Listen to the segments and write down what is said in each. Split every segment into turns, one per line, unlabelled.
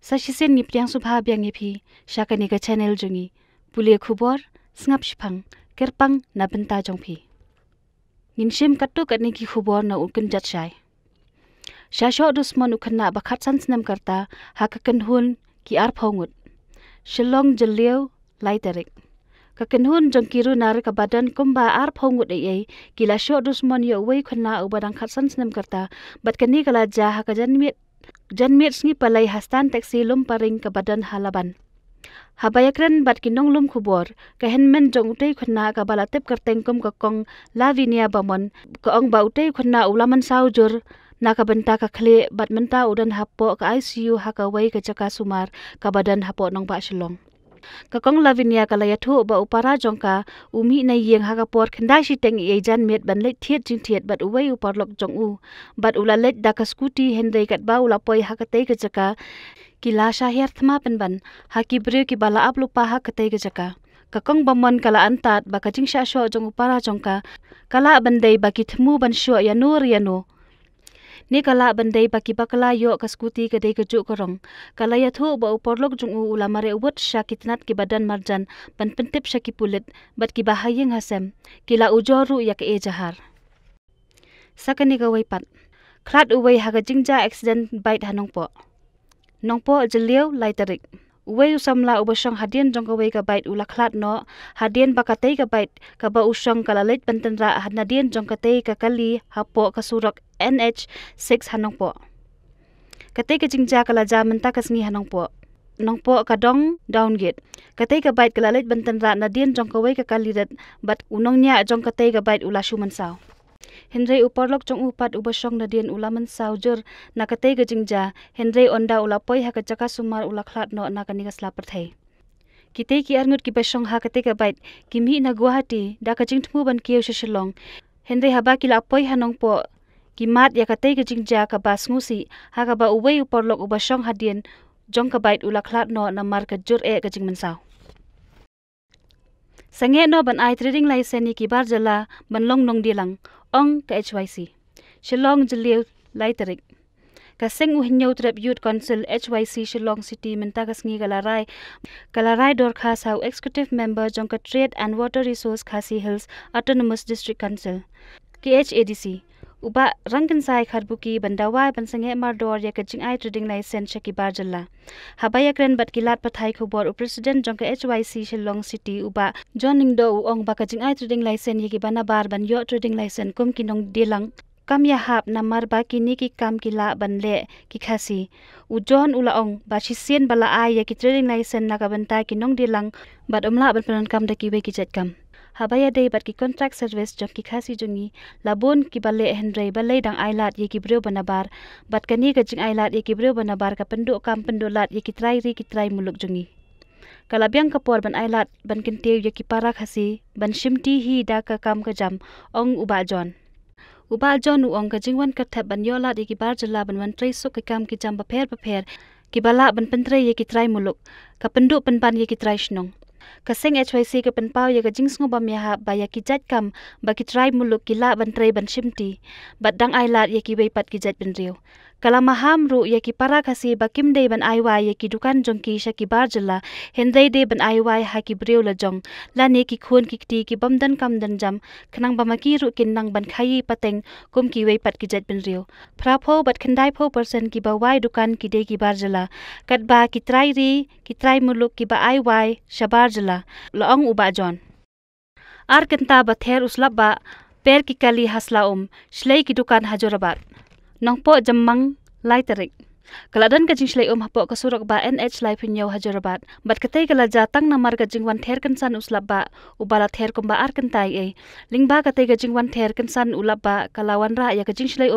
Sasisen ngip yang subha biang ngipi syakani ka channel jungi pulia khubor sngap shipang kerpang na benta jongpi nginshim kattu katni ki khubor na ukun jat shai shasho dusman ukhanna bakhat san snem karta hakakan hun ki ar phongut shillong jelieu laiterik kakan hun jongkiru nar ka badan kumba ar phongut ei kila sho dusman yo wei khanna ubadang khat san snem karta bat kani kala ja hakajan mit sngi palai hastan taxi lum paring ke badan halaban. Habayakren bat kinong lum khubor, kahenmen jong utei khunna ka balatep kerteng kum kong Lavinia bamon, ka ong ba utei khunna ulaman saujur, na ka benta ka khle bat menta udan hapo ka ICU hakawai ka jaka sumar ka badan hapo nong ba shilong. Kakong Lavinia kalayathu ba upara jongka umi na yeng hakapor khendai si teng i jan met ban let thiet jing thiet bat uwei uparlok jong u bat ula let da ka scooty hendai kat ba ula poi hakatei ka jaka kila syahir thma penban haki bre ki bala ap lupa hakatei ka jaka kakong bamon kala antat ba ka jing sha sho jong upara jongka kala bandai ba ki thmu ban sho ya nur ni kala bandai baki bakala yo ka scooty ka dei ka juk korong kala ya thu ba uporlok jung u ulamare ubut syakitnat ki badan marjan ban pentip syaki pulit bat ki bahayeng hasem kila ujoru ya ke jahar sakani ka waipat khlat uwei haga jingja accident bait hanongpo nongpo jelieu laiterik uwei usamla ubasong hadien jong ka wei ka bait ula khlat no hadien bakatei ka bait ka ba usong kala leit bantenra hadnadien jong ka tei ka kali hapo ka surok NH6 hanongpo katei ka jingja kala ja menta ka sngi hanongpo nongpo ka dong downgrade katei ka bait kala leit bantenra nadien jong ka wei ka kalirat bat unongnya jong ka tei ka bait ula shuman saw Henry uparlok jong upat ubasong nadien ulaman saujur na katei ka jingja Henry onda ula poi ha ka jaka sumar ula khlat no na kani ka slapar thai kitei ki arngut ki basong ha katei ka bait kimi na Guwahati da ka jingthmu ban kieu shilong Henry haba kila poi hanongpo kimat ya katei ka jingja ka bas ngusi ha ka ba uwei uparlok ubasong hadien jong ka bait ula khlat no na mar ka jur ka jingman saw sange no ban ai trading license ni ki bar jala ban long nong dilang ong ka HYC Shillong jelieu laiterik ka seng uhinyo trap youth council HYC Shillong city menta ka sngi kalarai dor khas how executive member jong ka trade and water resource khasi hills autonomous district council KHADC uba rangkan sai kharbuki bandawai bansange mardor ya ka jingai trading license shaki barjalla habaya kren bat kilat pathai khobor president jong ka HYC Shillong city uba joining do ong ba ka jingai trading license yaki bana bar ban yo trading license kum kinong dilang kam ya hap namar ba kini ki kam kila banle ki khasi ujon ula ong ba shisien bala ai yaki trading license na ka banta kinong dilang bat umla ban panan kam da ki we ki jet kam habaya dei bat ki contract service jong ki khasi jungi labon ki bale hendrei balai dang ailat ye ki breu banabar bat kani ka jing ailat ye ki breu banabar ka pendu kam pendulat ye ki trai muluk jungi kala biang kapor ban ailat ban kinteu ye ki para khasi ban shimti hi da ka kam ka jam ong uba jon u ong ka jingwan ka thap ban yolat ye ki bar jala ban wan trai so ka kam ki jam ba pher ki bala ban pentrei ye ki trai muluk ka pendu penban ye ki trai shnong kaseng HYC ke penpau ya ka jingsngo bam ya ba ya ki jat kam ba ki try muluk kila ban trai ban shimti bat dang ailat ya ki weipat ki jat ben riu kala maham ru ya ki para khasi ba kim dei ban aiwa ya ki dukan jong ki sha ki bar jala hendai de ban aiwa ha ki briu la jong la ne ki khon ki ti ki bamdan kam dan jam khnang ba ma ki ru kin nang ban khai pateng kum ki weipat ki jat ben riu phrapho bat khandai pho person ki ba wai dukan ki de ki bar jala kat ba ki try muluk ki ba aiwa shabar jala laong uba jon ar kenta bather uslap ba per ki kali hasla shlei ki dukan hajorabat nongpo jammang laiterik kaladan ka jing shlei hapo ka surak ba NH life hinyo hajorabat bat katei kala jatang namar ka jingwan ther kansan uslap ba ubala ther kumba ar kentai lingba katei ka jingwan ther kansan ulap ba kalawan ra ya ka jing shlei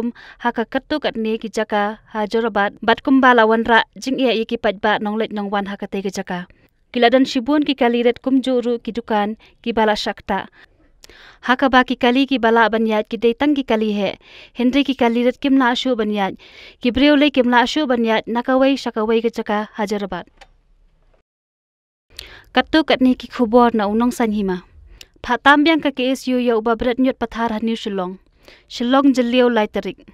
haka kattu katni ki jaka hajorabat bat kumba lawan ra jing ye ki pat ba nonglet nongwan haka tei ka jaka kiladan shibun ki kaliret kumjuru ki dukan ki bala shakta haka ba ki kali ki bala banyat ki deitang ki kali he Henry ki kaliret kimla ashu banyat ki breule kimla ashu banyat nakawai shakawai ke jaka hajarabat kattu katni ki khubor na unong sanhima phatam byang ka KSU ya uba brat nyot pathar hanu Shillong jelieu laiterik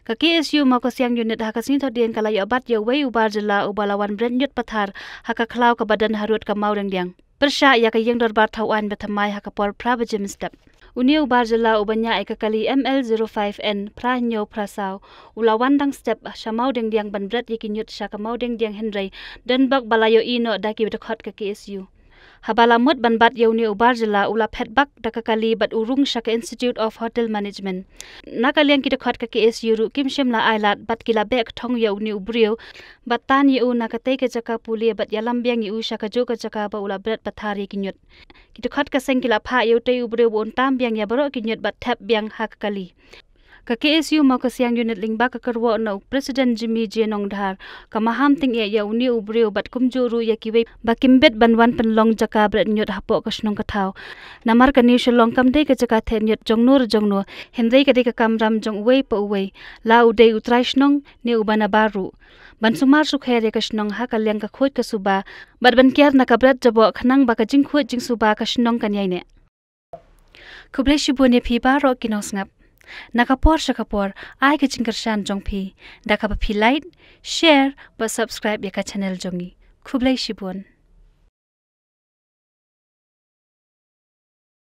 Ka KSU mau ka siang unit ha ka sin thodian kala yo bat yo wei ubar jela ubalawan brand nyut pathar ha ka khlau ka badan harut ka mau deng persya ya ka yeng dorbar thawan bethamai ha ka por pravajim step uni ubar jela ubanya ai ka kali ML05N prahnyo prasau ulawan dang step shamau deng ban brat yikinyut sha ka mau deng henrei dan bak balayo ino daki bekhot ka KSU Habalamut banbat yauni ubar jela ula phetbak dakakali bat urung shaka Institute of Hotel Management. Nakaliang kita khot ka KSU ru kimshem la ailat bat kila bek thong yauni ubrio bat tan yu nakatei ka jaka puli bat yalambiang yu shaka joka jaka ba ula brat pathari kinyut. Kita khot ka seng kila pha yu tei ubrio bon tam biang ya baro kinyut bat thap biang hakakali. Ka KSU mau ka siang unit lingba ka karwo na President Jimmy Jenong dhar ka maham ting ya uni ubrio bat kumjuru ya kiwe bakimbet banwan penlong jaka brat nyut hapo ka snong ka thau namar ka new shalong kamdei ka jaka the nyut jongnur hendei ka de ka kamram jong wei pa wei la udei utrai snong ne ubana baru ban sumar su khere ka snong ha ka leng ka khoi ka suba bat ban kyar na ka brat jabo khanang ba ka jing khoi jing suba ka snong kan yai ne kublai shibone phi ba ro kinosngap Nakapor syakapor, ay kacingkersan jong pi. Dakapa pi like, share, ba subscribe ya ka channel jongi. Kublai shibun.